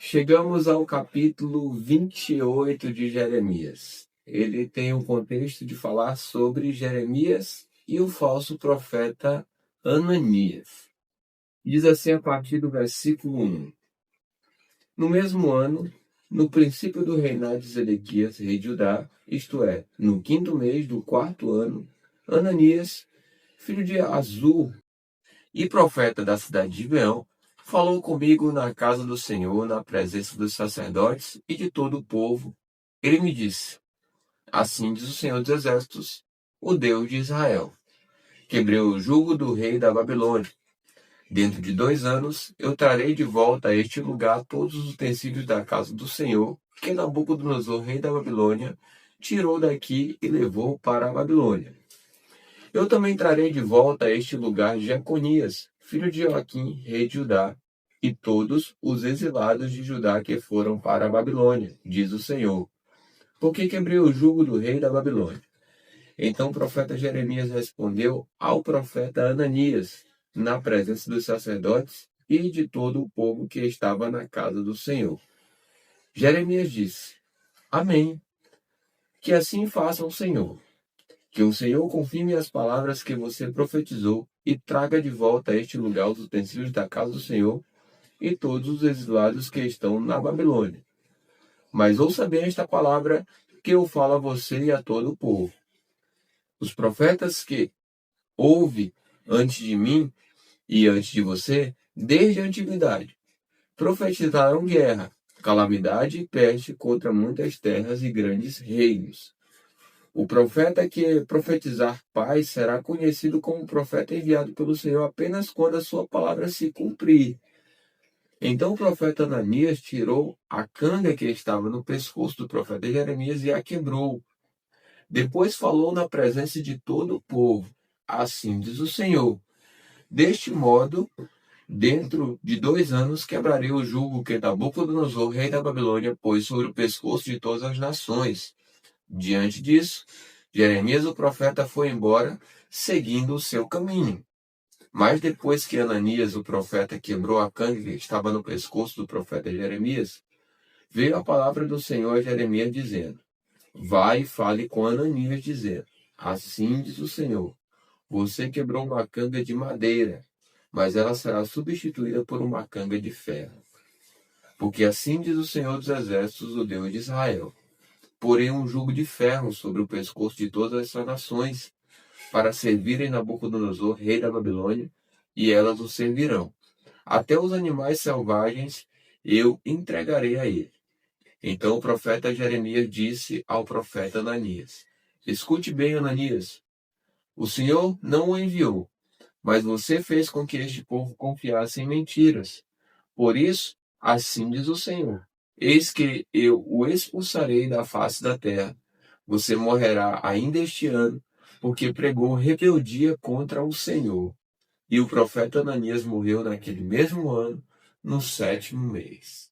Chegamos ao capítulo 28 de Jeremias. Ele tem o contexto de falar sobre Jeremias e o falso profeta Ananias. Diz assim a partir do versículo 1. No mesmo ano, no princípio do reinado de Zedequias, rei de Judá, isto é, no 5º mês do 4º ano, Ananias, filho de Azur e profeta da cidade de Gibeão, falou comigo na casa do Senhor, na presença dos sacerdotes e de todo o povo. Ele me disse: Assim diz o Senhor dos Exércitos, o Deus de Israel: Quebrei o jugo do rei da Babilônia. Dentro de 2 anos, eu trarei de volta a este lugar todos os utensílios da casa do Senhor, que Nabucodonosor, rei da Babilônia, tirou daqui e levou para a Babilônia. Eu também trarei de volta a este lugar Jeconias, filho de Joaquim, rei de Judá, e todos os exilados de Judá que foram para a Babilônia, diz o Senhor, porque quebrei o jugo do rei da Babilônia. Então o profeta Jeremias respondeu ao profeta Ananias, na presença dos sacerdotes e de todo o povo que estava na casa do Senhor. Jeremias disse: Amém. Que assim faça o Senhor. Que o Senhor confirme as palavras que você profetizou e traga de volta a este lugar os utensílios da casa do Senhor e todos os exilados que estão na Babilônia. Mas ouça bem esta palavra que eu falo a você e a todo o povo. Os profetas que houve antes de mim e antes de você, desde a antiguidade, profetizaram guerra, calamidade e peste contra muitas terras e grandes reinos. O profeta que profetizar paz será conhecido como profeta enviado pelo Senhor apenas quando a sua palavra se cumprir. Então o profeta Ananias tirou a canga que estava no pescoço do profeta Jeremias e a quebrou. Depois falou na presença de todo o povo: Assim diz o Senhor: Deste modo, dentro de 2 anos quebrarei o jugo que Nabucodonosor, rei da Babilônia, pôs sobre o pescoço de todas as nações. Diante disso, Jeremias o profeta foi embora, seguindo o seu caminho. Mas depois que Ananias o profeta quebrou a canga que estava no pescoço do profeta Jeremias, veio a palavra do Senhor a Jeremias dizendo: Vai e fale com Ananias, dizendo: Assim diz o Senhor: Você quebrou uma canga de madeira, mas ela será substituída por uma canga de ferro. Porque assim diz o Senhor dos Exércitos, o Deus de Israel: Porém um jugo de ferro sobre o pescoço de todas essas nações, para servirem Nabucodonosor, rei da Babilônia, e elas o servirão. Até os animais selvagens eu entregarei a ele. Então o profeta Jeremias disse ao profeta Ananias: Escute bem, Ananias. O Senhor não o enviou, mas você fez com que este povo confiasse em mentiras. Por isso, assim diz o Senhor: Eis que eu o expulsarei da face da terra. Você morrerá ainda este ano, porque pregou rebeldia contra o Senhor. E o profeta Ananias morreu naquele mesmo ano, no 7º mês.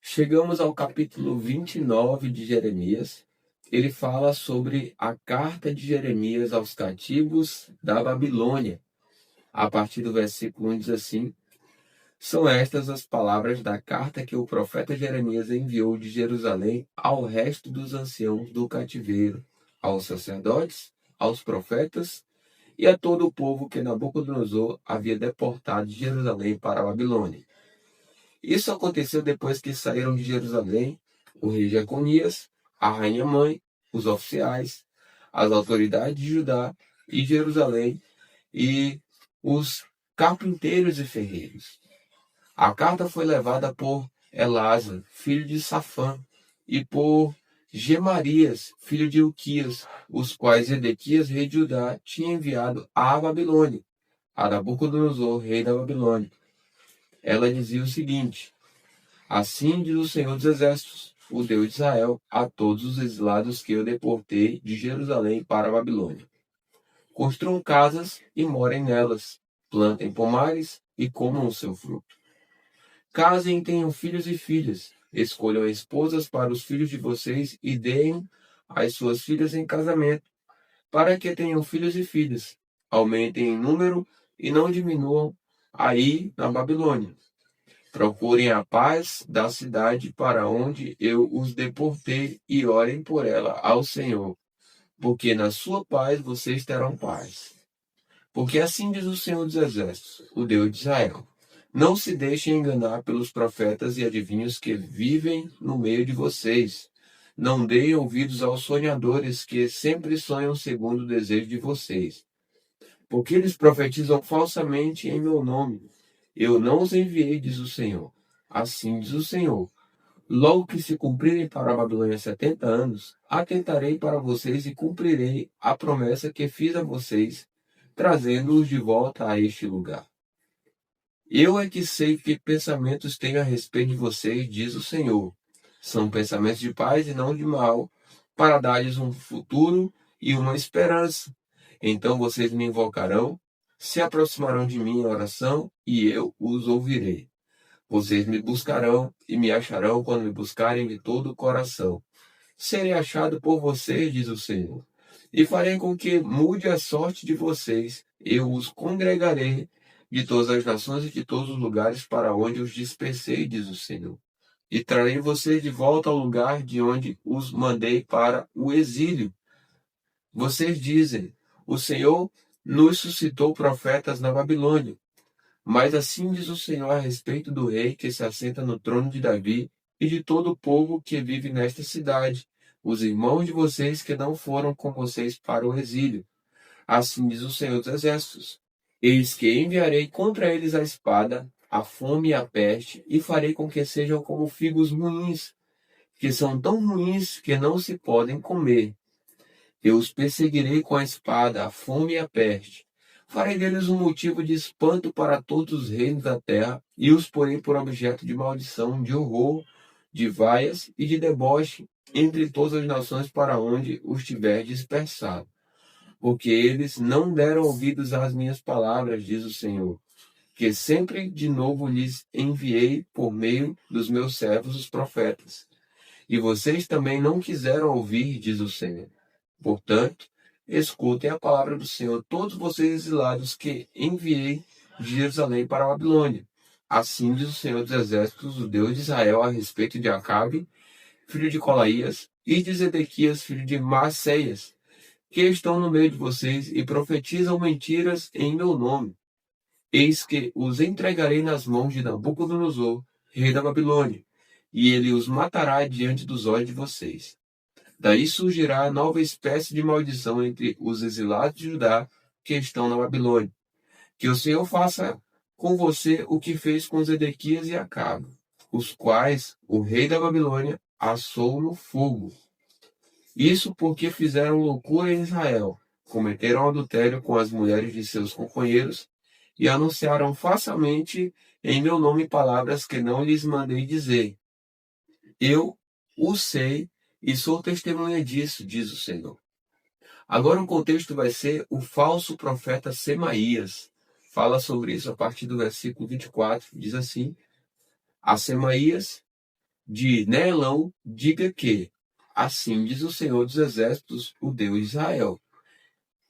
Chegamos ao capítulo 29 de Jeremias. Ele fala sobre a carta de Jeremias aos cativos da Babilônia. A partir do versículo 1 diz assim: São estas as palavras da carta que o profeta Jeremias enviou de Jerusalém ao resto dos anciãos do cativeiro, aos sacerdotes, aos profetas e a todo o povo que Nabucodonosor havia deportado de Jerusalém para a Babilônia. Isso aconteceu depois que saíram de Jerusalém o rei Jeconias, a rainha-mãe, os oficiais, as autoridades de Judá e Jerusalém e os carpinteiros e ferreiros. A carta foi levada por Elasa, filho de Safã, e por Gemarias, filho de Ilquias, os quais Zedequias, rei de Judá, tinha enviado à Babilônia, a Nabucodonosor, rei da Babilônia. Ela dizia o seguinte: Assim diz o Senhor dos Exércitos, o Deus de Israel, a todos os exilados que eu deportei de Jerusalém para a Babilônia. Construam casas e morem nelas, plantem pomares e comam o seu fruto. Casem e tenham filhos e filhas, escolham esposas para os filhos de vocês e deem as suas filhas em casamento, para que tenham filhos e filhas. Aumentem em número e não diminuam aí na Babilônia. Procurem a paz da cidade para onde eu os deportei e orem por ela ao Senhor, porque na sua paz vocês terão paz. Porque assim diz o Senhor dos Exércitos, o Deus de Israel: não se deixem enganar pelos profetas e adivinhos que vivem no meio de vocês. Não deem ouvidos aos sonhadores que sempre sonham segundo o desejo de vocês. Porque eles profetizam falsamente em meu nome. Eu não os enviei, diz o Senhor. Assim diz o Senhor: logo que se cumprirem para a Babilônia 70 anos, atentarei para vocês e cumprirei a promessa que fiz a vocês, trazendo-os de volta a este lugar. Eu é que sei que pensamentos tenho a respeito de vocês, diz o Senhor. São pensamentos de paz e não de mal, para dar-lhes um futuro e uma esperança. Então vocês me invocarão, se aproximarão de mim em oração, e eu os ouvirei. Vocês me buscarão e me acharão quando me buscarem de todo o coração. Serei achado por vocês, diz o Senhor, e farei com que mude a sorte de vocês. Eu os congregarei de todas as nações e de todos os lugares para onde os dispersei, diz o Senhor. E trarei vocês de volta ao lugar de onde os mandei para o exílio. Vocês dizem: o Senhor nos suscitou profetas na Babilônia. Mas assim diz o Senhor a respeito do rei que se assenta no trono de Davi e de todo o povo que vive nesta cidade, os irmãos de vocês que não foram com vocês para o exílio. Assim diz o Senhor dos Exércitos: eis que enviarei contra eles a espada, a fome e a peste, e farei com que sejam como figos ruins, que são tão ruins que não se podem comer. Eu os perseguirei com a espada, a fome e a peste. Farei deles um motivo de espanto para todos os reinos da terra, e os porei por objeto de maldição, de horror, de vaias e de deboche entre todas as nações para onde os tiver dispersado. Porque eles não deram ouvidos às minhas palavras, diz o Senhor, que sempre de novo lhes enviei por meio dos meus servos os profetas. E vocês também não quiseram ouvir, diz o Senhor. Portanto, escutem a palavra do Senhor, todos vocês exilados que enviei de Jerusalém para a Babilônia. Assim diz o Senhor dos Exércitos, o Deus de Israel, a respeito de Acabe, filho de Colaías, e de Zedequias, filho de Maacéias, que estão no meio de vocês e profetizam mentiras em meu nome. Eis que os entregarei nas mãos de Nabucodonosor, rei da Babilônia, e ele os matará diante dos olhos de vocês. Daí surgirá nova espécie de maldição entre os exilados de Judá que estão na Babilônia. Que o Senhor faça com você o que fez com Zedequias e Acabe, os quais o rei da Babilônia assou no fogo. Isso porque fizeram loucura em Israel, cometeram adultério com as mulheres de seus companheiros e anunciaram falsamente em meu nome palavras que não lhes mandei dizer. Eu o sei e sou testemunha disso, diz o Senhor. Agora o contexto vai ser o falso profeta Semaías. Fala sobre isso a partir do versículo 24. Diz assim: a Semaías de Neelão, diga que, assim diz o Senhor dos Exércitos, o Deus de Israel.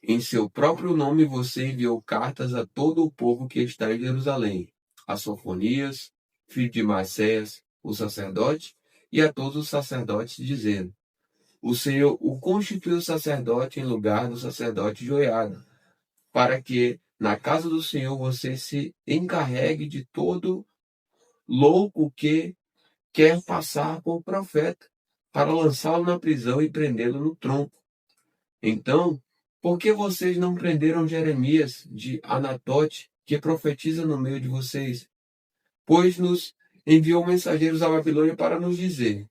Em seu próprio nome você enviou cartas a todo o povo que está em Jerusalém, a Sofonias, filho de Maacéias, o sacerdote, e a todos os sacerdotes, dizendo: o Senhor o constituiu sacerdote em lugar do sacerdote Joiada, para que na casa do Senhor você se encarregue de todo louco que quer passar por profeta, para lançá-lo na prisão e prendê-lo no tronco. Então, por que vocês não prenderam Jeremias de Anatote, que profetiza no meio de vocês? Pois nos enviou mensageiros à Babilônia para nos dizer: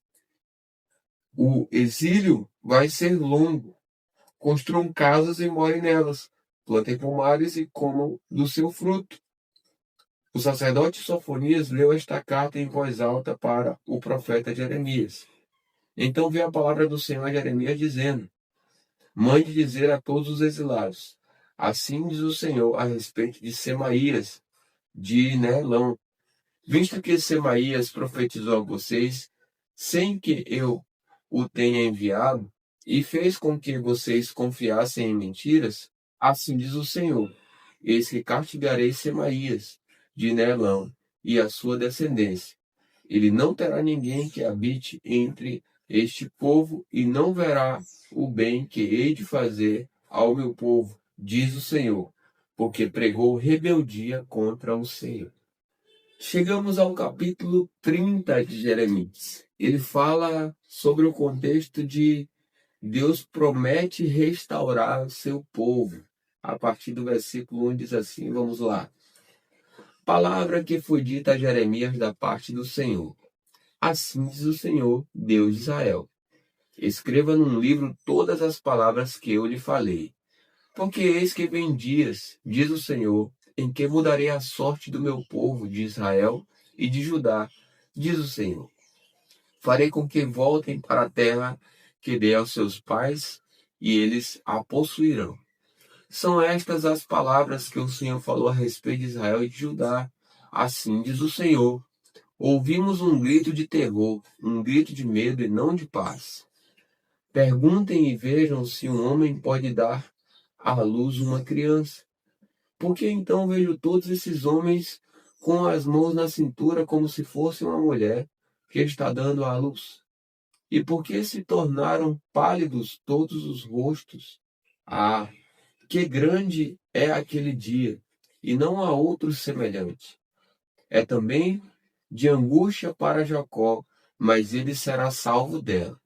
o exílio vai ser longo. Construam casas e morem nelas. Plantem pomares e comam do seu fruto. O sacerdote Sofonias leu esta carta em voz alta para o profeta Jeremias. Então veio a palavra do Senhor a Jeremias dizendo: mande dizer a todos os exilados: assim diz o Senhor a respeito de Semaías, de Neelão. Visto que Semaías profetizou a vocês, sem que eu o tenha enviado, e fez com que vocês confiassem em mentiras, assim diz o Senhor: eis que castigarei Semaías, de Neelão, e a sua descendência. Ele não terá ninguém que habite entre este povo, e não verá o bem que hei de fazer ao meu povo, diz o Senhor, porque pregou rebeldia contra o Senhor. Chegamos ao capítulo 30 de Jeremias. Ele fala sobre o contexto de Deus promete restaurar o seu povo. A partir do versículo 1 diz assim, vamos lá. Palavra que foi dita a Jeremias da parte do Senhor. Assim diz o Senhor, Deus de Israel. Escreva num livro todas as palavras que eu lhe falei. Porque eis que vem dias, diz o Senhor, em que mudarei a sorte do meu povo de Israel e de Judá, diz o Senhor. Farei com que voltem para a terra que dei aos seus pais, e eles a possuirão. São estas as palavras que o Senhor falou a respeito de Israel e de Judá. Assim diz o Senhor. Ouvimos um grito de terror, um grito de medo e não de paz. Perguntem e vejam se um homem pode dar à luz uma criança. Por que então vejo todos esses homens com as mãos na cintura como se fosse uma mulher que está dando à luz? E por que se tornaram pálidos todos os rostos? Ah, que grande é aquele dia, e não há outro semelhante. É também de angústia para Jacó, mas ele será salvo dela.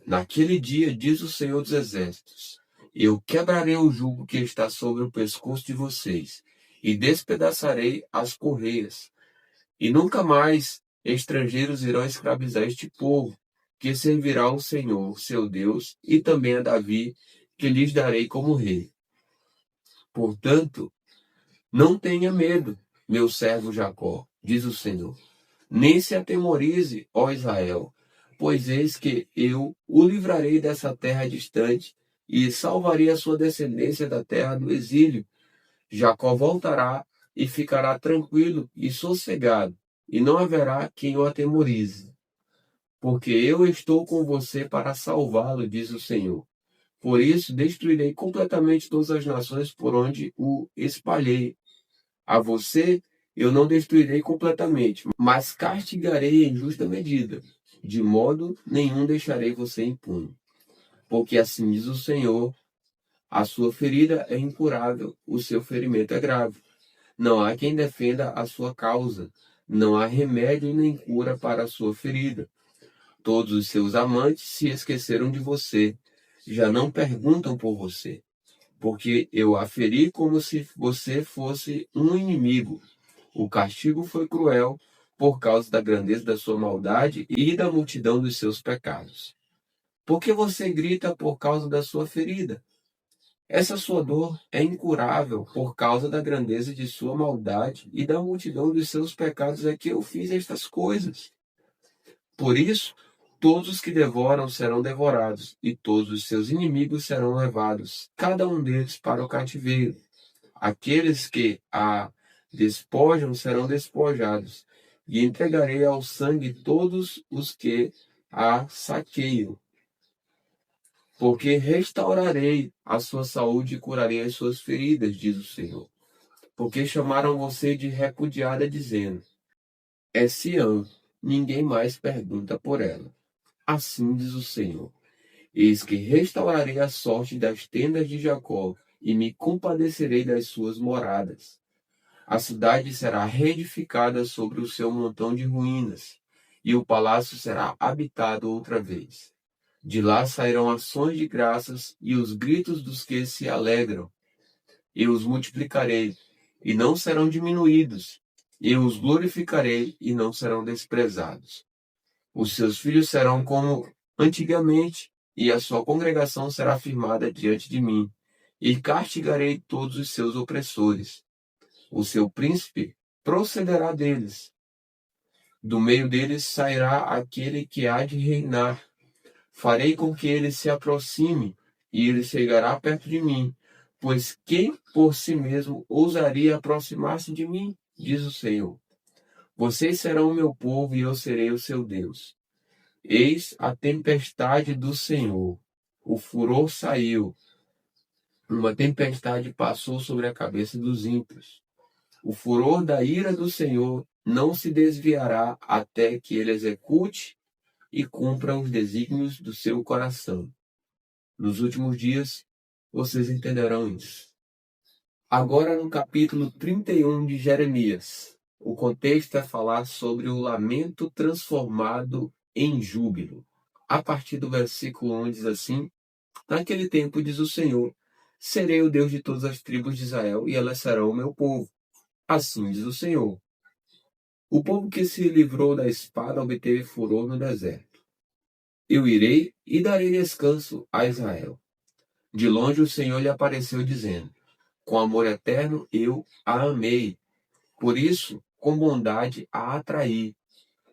Naquele dia, diz o Senhor dos Exércitos, eu quebrarei o jugo que está sobre o pescoço de vocês, e despedaçarei as correias. E nunca mais estrangeiros irão escravizar este povo, que servirá ao Senhor, seu Deus, e também a Davi, que lhes darei como rei. Portanto, não tenha medo, meu servo Jacó, diz o Senhor. Nem se atemorize, ó Israel, pois eis que eu o livrarei dessa terra distante e salvarei a sua descendência da terra do exílio. Jacó voltará e ficará tranquilo e sossegado, e não haverá quem o atemorize. Porque eu estou com você para salvá-lo, diz o Senhor. Por isso destruirei completamente todas as nações por onde o espalhei. A você eu não destruirei completamente, mas castigarei em justa medida. De modo nenhum deixarei você impune. Porque assim diz o Senhor, a sua ferida é incurável, o seu ferimento é grave. Não há quem defenda a sua causa. Não há remédio nem cura para a sua ferida. Todos os seus amantes se esqueceram de você. Já não perguntam por você. Porque eu a feri como se você fosse um inimigo. O castigo foi cruel por causa da grandeza da sua maldade e da multidão dos seus pecados. Por que você grita por causa da sua ferida? Essa sua dor é incurável por causa da grandeza de sua maldade e da multidão dos seus pecados é que eu fiz estas coisas. Por isso, todos os que devoram serão devorados, e todos os seus inimigos serão levados, cada um deles para o cativeiro. Aqueles que a despojam serão despojados, e entregarei ao sangue todos os que a saqueiam. Porque restaurarei a sua saúde e curarei as suas feridas, diz o Senhor. Porque chamaram você de repudiada, dizendo, é Sião, ninguém mais pergunta por ela. Assim diz o Senhor, eis que restaurarei a sorte das tendas de Jacó, e me compadecerei das suas moradas. A cidade será reedificada sobre o seu montão de ruínas, e o palácio será habitado outra vez. De lá sairão ações de graças e os gritos dos que se alegram. Eu os multiplicarei, e não serão diminuídos. Eu os glorificarei, e não serão desprezados. Os seus filhos serão como antigamente, e a sua congregação será firmada diante de mim, e castigarei todos os seus opressores. O seu príncipe procederá deles. Do meio deles sairá aquele que há de reinar. Farei com que ele se aproxime, e ele chegará perto de mim. Pois quem por si mesmo ousaria aproximar-se de mim? Diz o Senhor. Vocês serão o meu povo, e eu serei o seu Deus. Eis a tempestade do Senhor. O furor saiu. Uma tempestade passou sobre a cabeça dos ímpios. O furor da ira do Senhor não se desviará até que ele execute e cumpra os desígnios do seu coração. Nos últimos dias, vocês entenderão isso. Agora, no capítulo 31 de Jeremias, o contexto é falar sobre o lamento transformado em júbilo. A partir do versículo 1 diz assim: Naquele tempo, diz o Senhor, serei o Deus de todas as tribos de Israel e elas serão o meu povo. Assim diz o Senhor. O povo que se livrou da espada obteve furor no deserto. Eu irei e darei descanso a Israel. De longe o Senhor lhe apareceu dizendo: Com amor eterno eu a amei. Por isso, com bondade a atraí.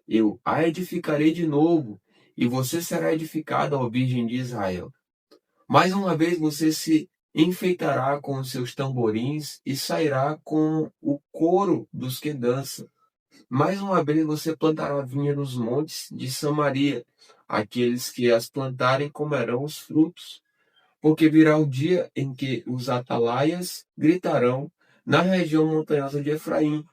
Eu a edificarei de novo, e você será edificada, ó Virgem de Israel. Mais uma vez você se enfeitará com os seus tamborins e sairá com o coro dos que dançam. Mais uma vez você plantará vinha nos montes de Samaria. Aqueles que as plantarem comerão os frutos. Porque virá o dia em que os atalaias gritarão na região montanhosa de Efraim: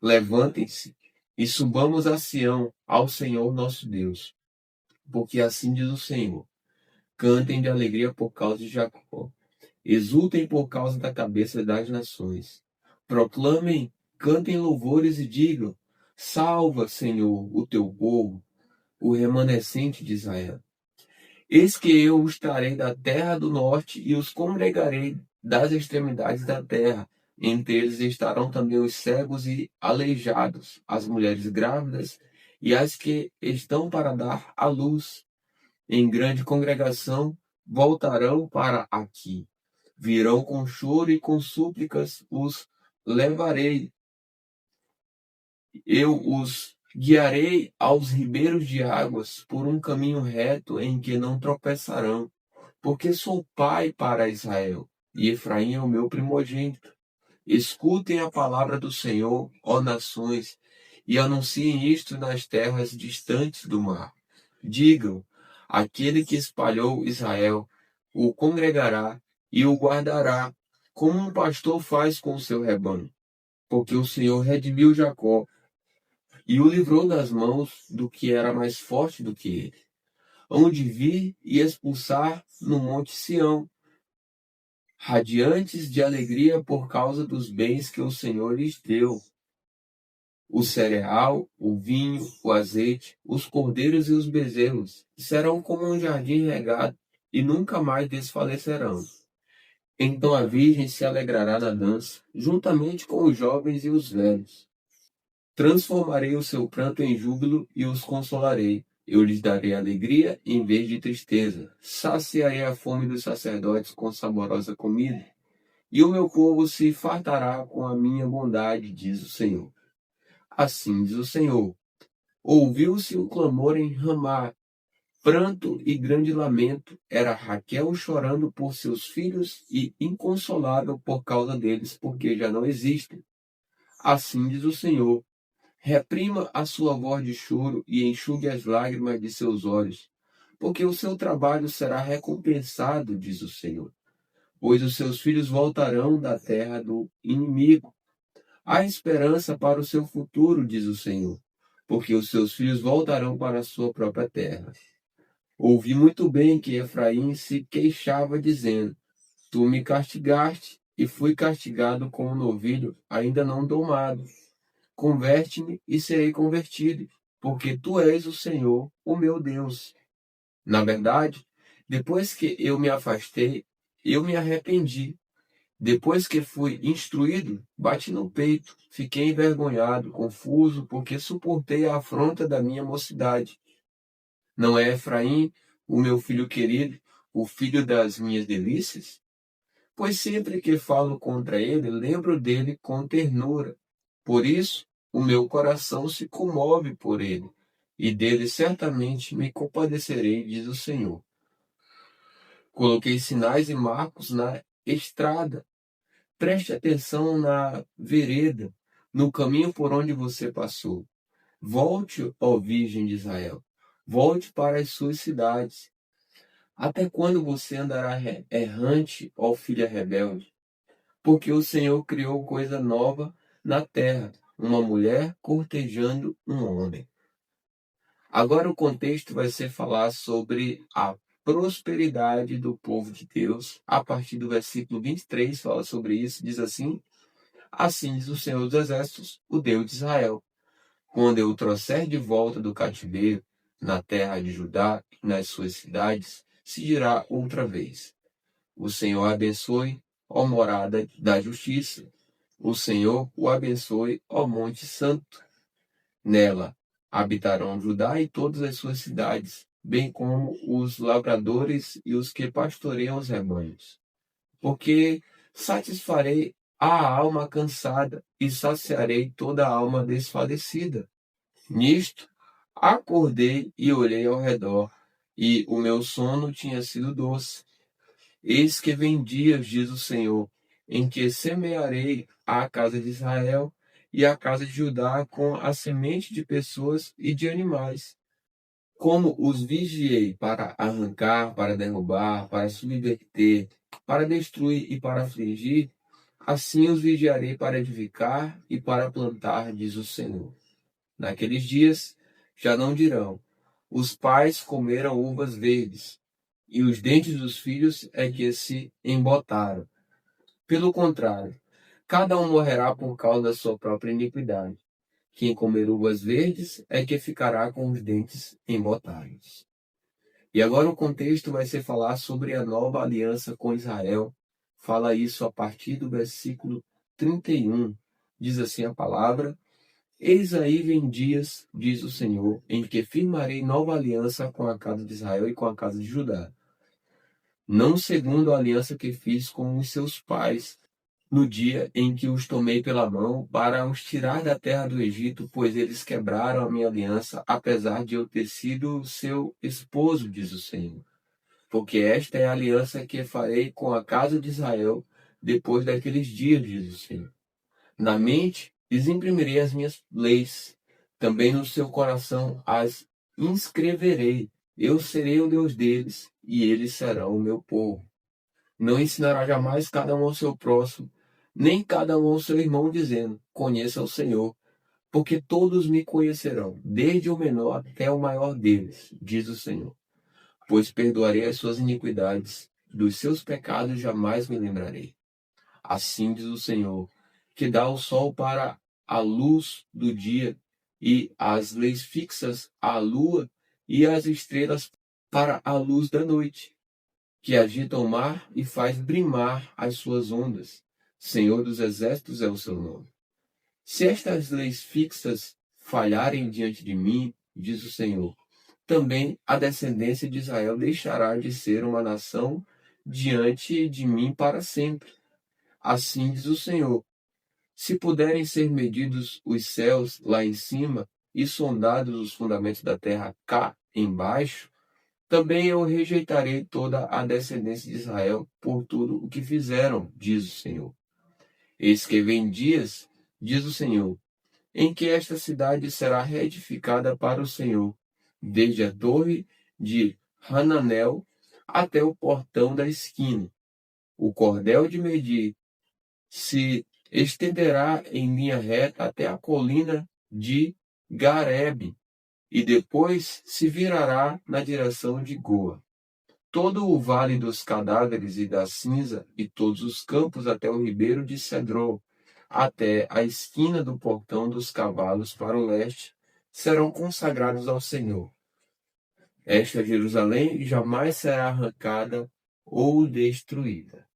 Levantem-se e subamos a Sião, ao Senhor nosso Deus. Porque assim diz o Senhor: Cantem de alegria por causa de Jacó. Exultem por causa da cabeça das nações. Proclamem, cantem louvores e digam: Salva, Senhor, o teu povo, o remanescente de Israel. Eis que eu os trarei da terra do norte e os congregarei das extremidades da terra. Entre eles estarão também os cegos e aleijados, as mulheres grávidas e as que estão para dar à luz. Em grande congregação voltarão para aqui. Virão com choro e com súplicas, os levarei. Eu os guiarei aos ribeiros de águas por um caminho reto em que não tropeçarão. Porque sou pai para Israel, e Efraim é o meu primogênito. Escutem a palavra do Senhor, ó nações, e anunciem isto nas terras distantes do mar. Digam: aquele que espalhou Israel o congregará e o guardará, como um pastor faz com o seu rebanho. Porque o Senhor redimiu Jacó e o livrou das mãos do que era mais forte do que ele. Hão de vir e expulsar no monte Sião, radiantes de alegria por causa dos bens que o Senhor lhes deu: o cereal, o vinho, o azeite, os cordeiros e os bezerros. Serão como um jardim regado e nunca mais desfalecerão. Então a virgem se alegrará na dança, juntamente com os jovens e os velhos. Transformarei o seu pranto em júbilo e os consolarei. Eu lhes darei alegria em vez de tristeza. Saciarei a fome dos sacerdotes com saborosa comida. E o meu povo se fartará com a minha bondade, diz o Senhor. Assim diz o Senhor. Ouviu-se um clamor em Ramá, pranto e grande lamento. Era Raquel chorando por seus filhos e inconsolável por causa deles, porque já não existem. Assim diz o Senhor. Reprima a sua voz de choro e enxugue as lágrimas de seus olhos, porque o seu trabalho será recompensado, diz o Senhor. Pois os seus filhos voltarão da terra do inimigo. Há esperança para o seu futuro, diz o Senhor, porque os seus filhos voltarão para a sua própria terra. Ouvi muito bem que Efraim se queixava, dizendo: Tu me castigaste, e fui castigado como um novilho ainda não domado. Converte-me e serei convertido, porque tu és o Senhor, o meu Deus. Na verdade, depois que eu me afastei, eu me arrependi. Depois que fui instruído, bati no peito, fiquei envergonhado, confuso, porque suportei a afronta da minha mocidade. Não é Efraim, o meu filho querido, o filho das minhas delícias? Pois sempre que falo contra ele, lembro dele com ternura. Por isso, o meu coração se comove por ele, e dele certamente me compadecerei, diz o Senhor. Coloquei sinais e marcos na estrada. Preste atenção na vereda, no caminho por onde você passou. Volte, ó Virgem de Israel. Volte para as suas cidades. Até quando você andará errante, ó filha rebelde? Porque o Senhor criou coisa nova na terra. uma mulher cortejando um homem. Agora o contexto vai ser falar sobre a prosperidade do povo de Deus. A partir do versículo 23 fala sobre isso, diz assim: Assim diz o Senhor dos Exércitos, o Deus de Israel: Quando eu o trouxer de volta do cativeiro, na terra de Judá e nas suas cidades, se dirá outra vez: O Senhor abençoe, ó morada da justiça. O Senhor o abençoe, ó monte santo. Nela habitarão Judá e todas as suas cidades, bem como os lavradores e os que pastoreiam os rebanhos. Porque satisfarei a alma cansada e saciarei toda a alma desfalecida. Nisto, acordei e olhei ao redor, e o meu sono tinha sido doce. Eis que vem dias, diz o Senhor, em que semearei a casa de Israel e a casa de Judá com a semente de pessoas e de animais. Como os vigiei para arrancar, para derrubar, para subverter, para destruir e para afligir, assim os vigiarei para edificar e para plantar, diz o Senhor. Naqueles dias já não dirão: os pais comeram uvas verdes, e os dentes dos filhos é que se embotaram. Pelo contrário, cada um morrerá por causa da sua própria iniquidade. Quem comer uvas verdes é que ficará com os dentes embotados. E agora o contexto vai ser falar sobre a nova aliança com Israel. Fala isso a partir do versículo 31. Diz assim a palavra: Eis aí vem dias, diz o Senhor, em que firmarei nova aliança com a casa de Israel e com a casa de Judá. Não segundo a aliança que fiz com os seus pais, no dia em que os tomei pela mão para os tirar da terra do Egito, pois eles quebraram a minha aliança, apesar de eu ter sido seu esposo, diz o Senhor. Porque esta é a aliança que farei com a casa de Israel depois daqueles dias, diz o Senhor. Na mente lhes imprimirei as minhas leis, também no seu coração as inscreverei. Eu serei o Deus deles, e eles serão o meu povo. Não ensinará jamais cada um ao seu próximo, nem cada um ao seu irmão, dizendo: Conheça o Senhor, porque todos me conhecerão, desde o menor até o maior deles, diz o Senhor. Pois perdoarei as suas iniquidades, dos seus pecados jamais me lembrarei. Assim diz o Senhor, que dá o sol para a luz do dia, e as leis fixas à lua, e as estrelas para a luz da noite, que agita o mar e faz brimar as suas ondas. Senhor dos exércitos é o seu nome. Se estas leis fixas falharem diante de mim, diz o Senhor, também a descendência de Israel deixará de ser uma nação diante de mim para sempre. Assim diz o Senhor: se puderem ser medidos os céus lá em cima e sondados os fundamentos da terra cá embaixo, também eu rejeitarei toda a descendência de Israel por tudo o que fizeram, diz o Senhor. Eis que vem dias, diz o Senhor, em que esta cidade será reedificada para o Senhor, desde a torre de Hananel até o portão da esquina. O cordel de medir se estenderá em linha reta até a colina de Garebe, e depois se virará na direção de Goa. Todo o vale dos cadáveres e da cinza, e todos os campos até o ribeiro de Cedron, até a esquina do portão dos cavalos para o leste, serão consagrados ao Senhor. Esta Jerusalém jamais será arrancada ou destruída.